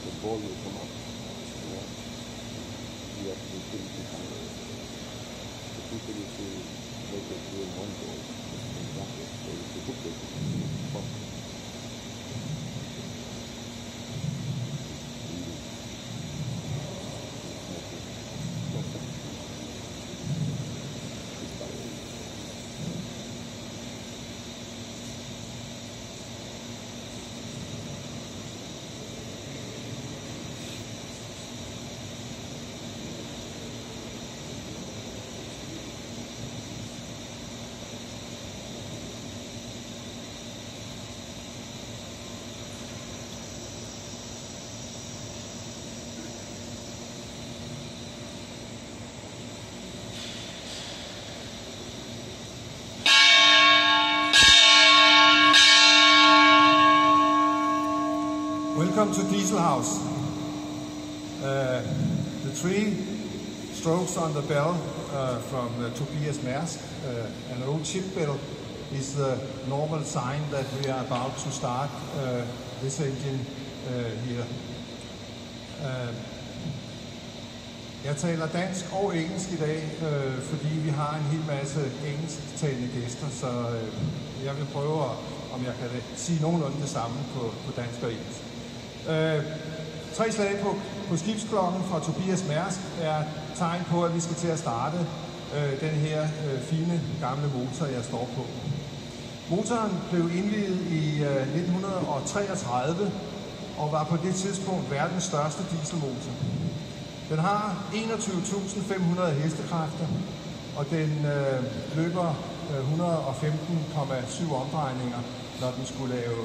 The ball will come up. You have to be pretty behind it. The people you see make it real one goal. Exactly. So if you hook it, pump. Welcome to Diesel House. The 3 strokes on the bell from Tobias Mærsk, an old ship bell, is the normal sign that we are about to start this engine here. Jeg taler dansk og engelsk i dag, fordi vi har en hel masse engelsktalende gæster, så jeg vil prøve, om jeg kan sige nogenlunde det samme på dansk og engelsk. 3 slag på skibsklokken fra Tobias Mærsk er tegn på, at vi skal til at starte den her fine gamle motor, jeg står på. Motoren blev indviet i 1933 og var på det tidspunkt verdens største dieselmotor. Den har 21.500 hestekræfter, og den løber 115,7 omdrejninger, når den skulle lave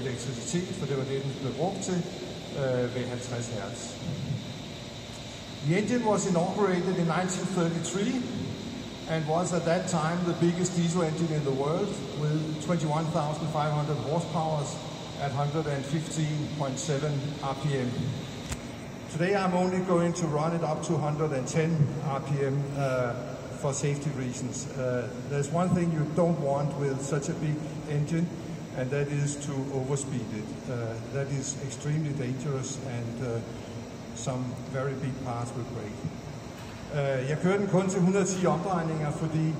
elektricitet, for det var det, den blev brugt til, ved 50 Hz. The engine was inaugurated in 1933 and was at that time the biggest diesel engine in the world with 21,500 horsepower at 115.7 RPM. Today I'm only going to run it up to 110 RPM for safety reasons. There's one thing you don't want with such a big engine, and that is to overspeed it. That is extremely dangerous, and some very big parts will break. Jeg kører den kun til 110 omdrejninger, fordi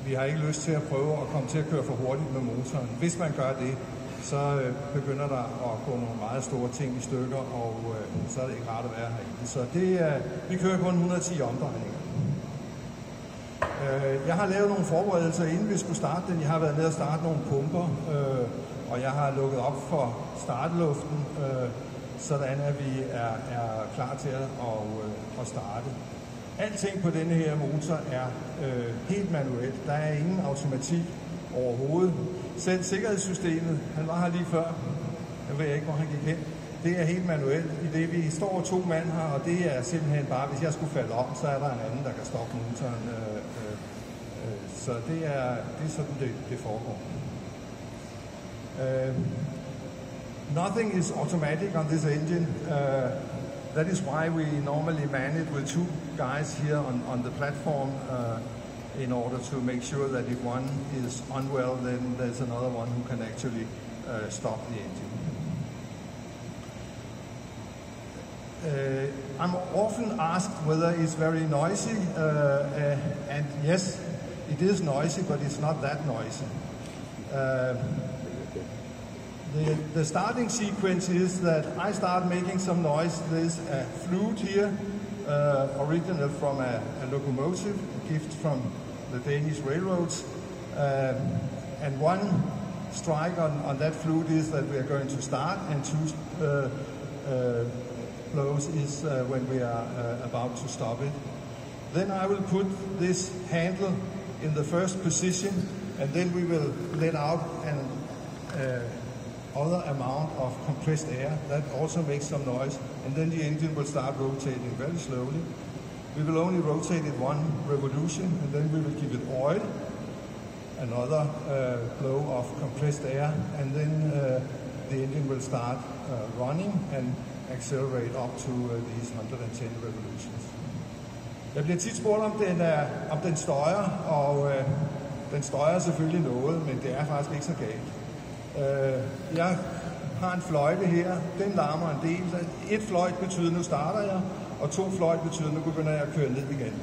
vi har ikke lyst til at prøve at komme til at køre for hurtigt med motoren. Hvis man gør det, så begynder der at gå nogle meget store ting i stykker, og så er det ikke rart at være herinde. Så vi kører kun 110 omdrejninger. Jeg har lavet nogle forberedelser, inden vi skulle starte den. Jeg har været nede og starte nogle pumper, og jeg har lukket op for startluften, sådan at vi er klar til at starte. Alting på denne her motor er helt manuelt. Der er ingen automatik overhovedet. Selv sikkerhedssystemet, han var her lige før, jeg ved ikke, hvor han gik hen. Det er helt manuelt, i det vi står 2 mand her, og det er simpelthen bare, hvis jeg skulle falde om, så er der en anden, der kan stoppe motoren. Så det er sådan, det foregår. Nothing is automatic on this engine. That is why we normally man it with 2 guys here on the platform in order to make sure that if one is unwell, then there's another one who can actually stop the engine. I'm often asked whether it's very noisy, and yes, it is noisy, but it's not that noisy. The starting sequence is that I start making some noise. There's a flute here, original from a locomotive, a gift from the Danish railroads, and one strike on that flute is that we are going to start, and 2 blows is when we are about to stop it. Then I will put this handle in the first position, and then we will let out an other amount of compressed air. That also makes some noise, and then the engine will start rotating very slowly. We will only rotate it 1 revolution, and then we will give it oil, another blow of compressed air, and then the engine will start running and accelerate up to these 110 revolutions. Jeg bliver tit spurgt, om den støjer, og den støjer selvfølgelig noget, men det er faktisk ikke så galt. Jeg har en fløjte her, den larmer en del. Et fløjt betyder, nu starter jeg, og 2 fløjt betyder, nu begynder jeg at køre ned igen.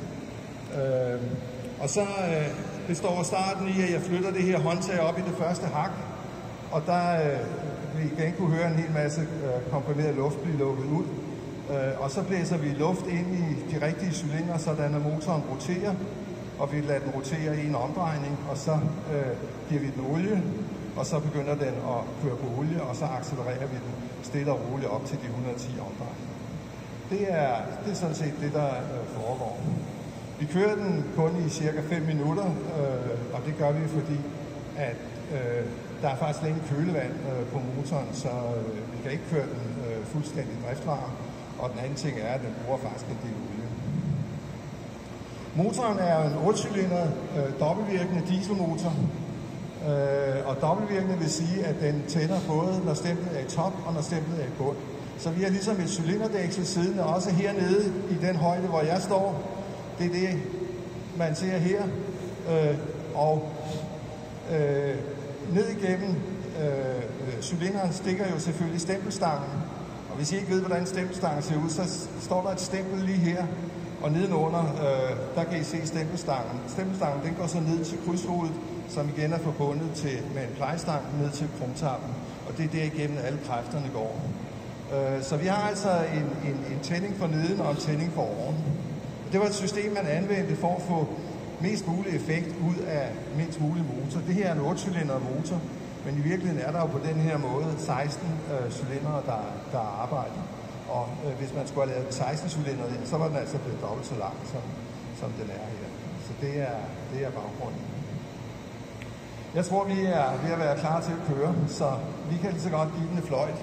Og så består starten i, at jeg flytter det her håndtag op i det første hak, og der vil I igen kunne høre en hel masse komprimeret luft blive lukket ud. Og så blæser vi luft ind i de rigtige cylinder, sådan at motoren roterer, og vi lader den rotere i en omdrejning, og så giver vi den olie, og så begynder den at køre på olie, og så accelererer vi den stille og roligt op til de 110 omdrejninger. Det er sådan set det, der foregår. Vi kører den kun i cirka 5 minutter, og det gør vi, fordi at der er faktisk længe kølevand på motoren, så vi kan ikke køre den fuldstændig driftvarm. Og den anden ting er, at den bruger faktisk en del olie. Motoren er en 8-cylindret dobbeltvirkende dieselmotor. Og dobbeltvirkende vil sige, at den tænder både når stemplet er i top og når stemplet er i bund. Så vi har ligesom et cylinderdæksel siddende også hernede i den højde, hvor jeg står. Det er det, man ser her. Ned igennem cylinderen stikker jo selvfølgelig stempelstangen. Og hvis I ikke ved, hvordan stempelstangen ser ud, så står der et stempel lige her. Og nedenunder, der kan I se stempelstangen. Stempelstangen den går så ned til krydshovedet, som igen er forbundet med en plejestang ned til krumtappen. Og det er der igennem alle kræfterne går. Så vi har altså en tænding for neden og en tænding for oven. Det var et system, man anvendte for at få mest mulig effekt ud af mindst mulig motor. Det her er en 8-cylindret motor, men i virkeligheden er der jo på den her måde 16 cylindre, der arbejder. Og hvis man skulle have lavet 16 cylindre, så var den altså blevet dobbelt så lang, som den er her. Så det er baggrunden. Jeg tror, vi er ved at være klar til at køre, så vi kan lige så godt give den et fløjt.